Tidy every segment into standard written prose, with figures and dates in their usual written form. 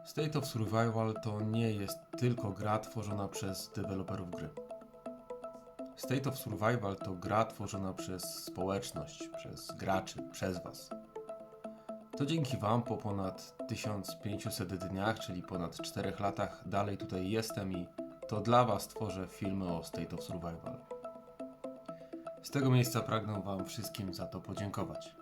State of Survival to nie jest tylko gra tworzona przez deweloperów gry. State of Survival to gra tworzona przez społeczność, przez graczy, przez Was. To dzięki Wam po ponad 1500 dniach, czyli ponad 4 latach, dalej tutaj jestem i to dla Was tworzę filmy o State of Survival. Z tego miejsca pragnę Wam wszystkim za to podziękować.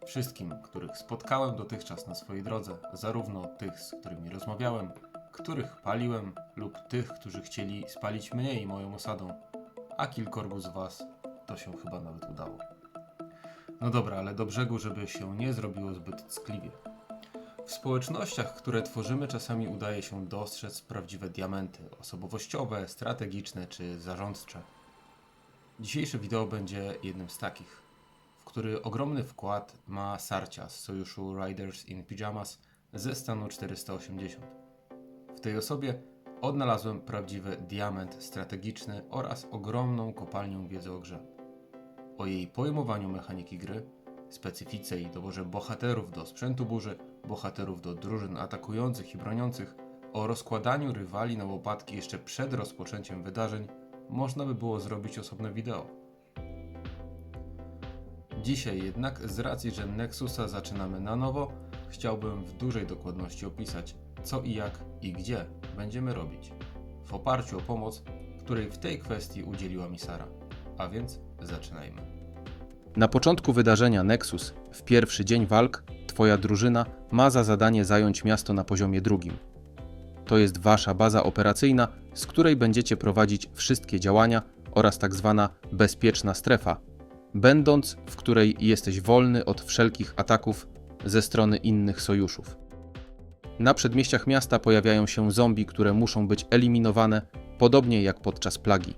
Wszystkim, których spotkałem dotychczas na swojej drodze, zarówno tych, z którymi rozmawiałem, których paliłem lub tych, którzy chcieli spalić mnie i moją osadą, a kilkorgu z Was to się chyba nawet udało. No dobra, ale do brzegu, żeby się nie zrobiło zbyt ckliwie. W społecznościach, które tworzymy, czasami udaje się dostrzec prawdziwe diamenty osobowościowe, strategiczne czy zarządcze. Dzisiejsze wideo będzie jednym z takich, w który ogromny wkład ma Sarcia z sojuszu Riders in Pyjamas ze stanu 480. W tej osobie odnalazłem prawdziwy diament strategiczny oraz ogromną kopalnię wiedzy o grze. O jej pojmowaniu mechaniki gry, specyfice i doborze bohaterów do sprzętu burzy, bohaterów do drużyn atakujących i broniących, o rozkładaniu rywali na łopatki jeszcze przed rozpoczęciem wydarzeń można by było zrobić osobne wideo. Dzisiaj jednak, z racji, że Nexusa zaczynamy na nowo, chciałbym w dużej dokładności opisać, co i jak i gdzie będziemy robić, w oparciu o pomoc, której w tej kwestii udzieliła mi Sara. A więc zaczynajmy. Na początku wydarzenia Nexus, w pierwszy dzień walk, Twoja drużyna ma za zadanie zająć miasto na poziomie drugim. To jest Wasza baza operacyjna, z której będziecie prowadzić wszystkie działania oraz tak zwana bezpieczna strefa, będąc w której jesteś wolny od wszelkich ataków ze strony innych sojuszów. Na przedmieściach miasta pojawiają się zombie, które muszą być eliminowane, podobnie jak podczas plagi.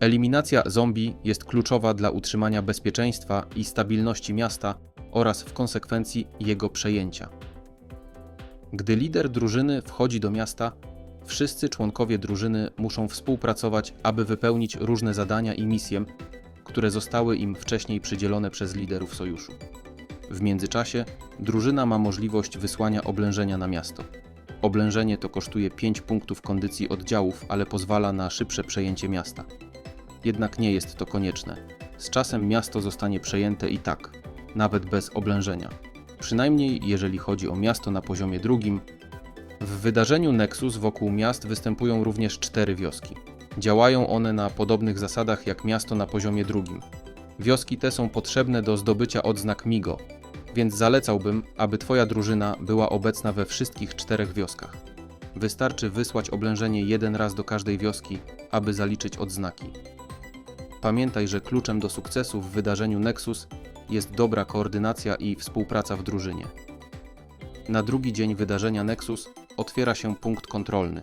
Eliminacja zombie jest kluczowa dla utrzymania bezpieczeństwa i stabilności miasta oraz w konsekwencji jego przejęcia. Gdy lider drużyny wchodzi do miasta, wszyscy członkowie drużyny muszą współpracować, aby wypełnić różne zadania i misje, które zostały im wcześniej przydzielone przez liderów sojuszu. W międzyczasie drużyna ma możliwość wysłania oblężenia na miasto. Oblężenie to kosztuje 5 punktów kondycji oddziałów, ale pozwala na szybsze przejęcie miasta. Jednak nie jest to konieczne. Z czasem miasto zostanie przejęte i tak, nawet bez oblężenia. Przynajmniej jeżeli chodzi o miasto na poziomie drugim. W wydarzeniu Nexus wokół miast występują również 4 wioski. Działają one na podobnych zasadach jak miasto na poziomie drugim. Wioski te są potrzebne do zdobycia odznak MIGO, więc zalecałbym, aby Twoja drużyna była obecna we wszystkich 4 wioskach. Wystarczy wysłać oblężenie jeden raz do każdej wioski, aby zaliczyć odznaki. Pamiętaj, że kluczem do sukcesu w wydarzeniu Nexus jest dobra koordynacja i współpraca w drużynie. Na drugi dzień wydarzenia Nexus otwiera się punkt kontrolny.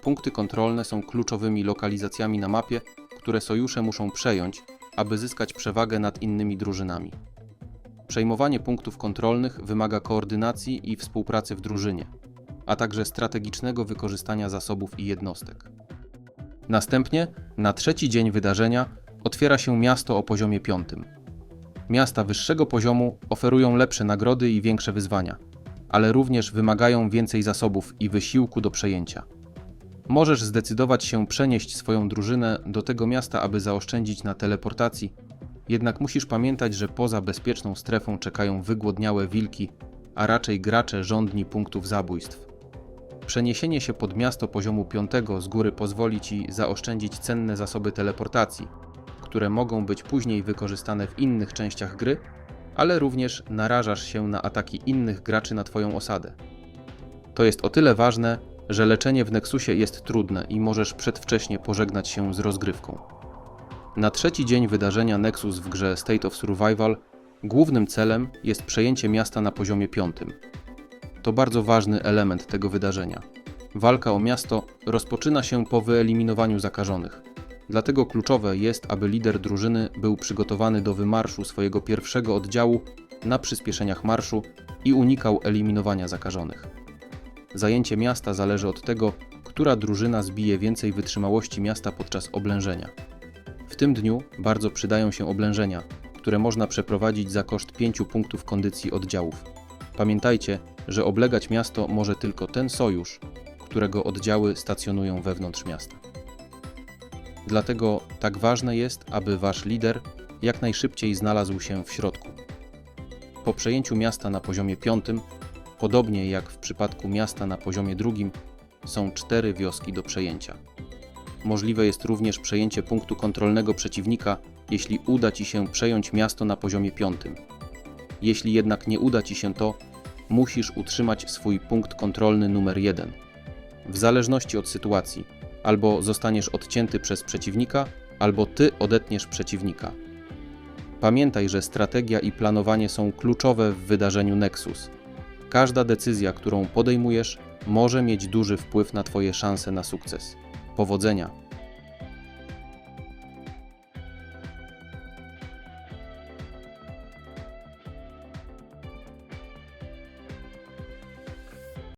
Punkty kontrolne są kluczowymi lokalizacjami na mapie, które sojusze muszą przejąć, aby zyskać przewagę nad innymi drużynami. Przejmowanie punktów kontrolnych wymaga koordynacji i współpracy w drużynie, a także strategicznego wykorzystania zasobów i jednostek. Następnie, na trzeci dzień wydarzenia, otwiera się miasto o poziomie 5. Miasta wyższego poziomu oferują lepsze nagrody i większe wyzwania, ale również wymagają więcej zasobów i wysiłku do przejęcia. Możesz zdecydować się przenieść swoją drużynę do tego miasta, aby zaoszczędzić na teleportacji, jednak musisz pamiętać, że poza bezpieczną strefą czekają wygłodniałe wilki, a raczej gracze żądni punktów zabójstw. Przeniesienie się pod miasto poziomu 5 z góry pozwoli Ci zaoszczędzić cenne zasoby teleportacji, które mogą być później wykorzystane w innych częściach gry, ale również narażasz się na ataki innych graczy na Twoją osadę. To jest o tyle ważne, że leczenie w Nexusie jest trudne i możesz przedwcześnie pożegnać się z rozgrywką. Na trzeci dzień wydarzenia Nexus w grze State of Survival głównym celem jest przejęcie miasta na poziomie 5. To bardzo ważny element tego wydarzenia. Walka o miasto rozpoczyna się po wyeliminowaniu zakażonych. Dlatego kluczowe jest, aby lider drużyny był przygotowany do wymarszu swojego pierwszego oddziału na przyspieszeniach marszu i unikał eliminowania zakażonych. Zajęcie miasta zależy od tego, która drużyna zbije więcej wytrzymałości miasta podczas oblężenia. W tym dniu bardzo przydają się oblężenia, które można przeprowadzić za koszt 5 punktów kondycji oddziałów. Pamiętajcie, że oblegać miasto może tylko ten sojusz, którego oddziały stacjonują wewnątrz miasta. Dlatego tak ważne jest, aby wasz lider jak najszybciej znalazł się w środku. Po przejęciu miasta na poziomie 5, podobnie jak w przypadku miasta na poziomie 2, są 4 wioski do przejęcia. Możliwe jest również przejęcie punktu kontrolnego przeciwnika, jeśli uda ci się przejąć miasto na poziomie 5. Jeśli jednak nie uda ci się to, musisz utrzymać swój punkt kontrolny numer 1. W zależności od sytuacji, albo zostaniesz odcięty przez przeciwnika, albo ty odetniesz przeciwnika. Pamiętaj, że strategia i planowanie są kluczowe w wydarzeniu Nexus. Każda decyzja, którą podejmujesz, może mieć duży wpływ na twoje szanse na sukces. Powodzenia!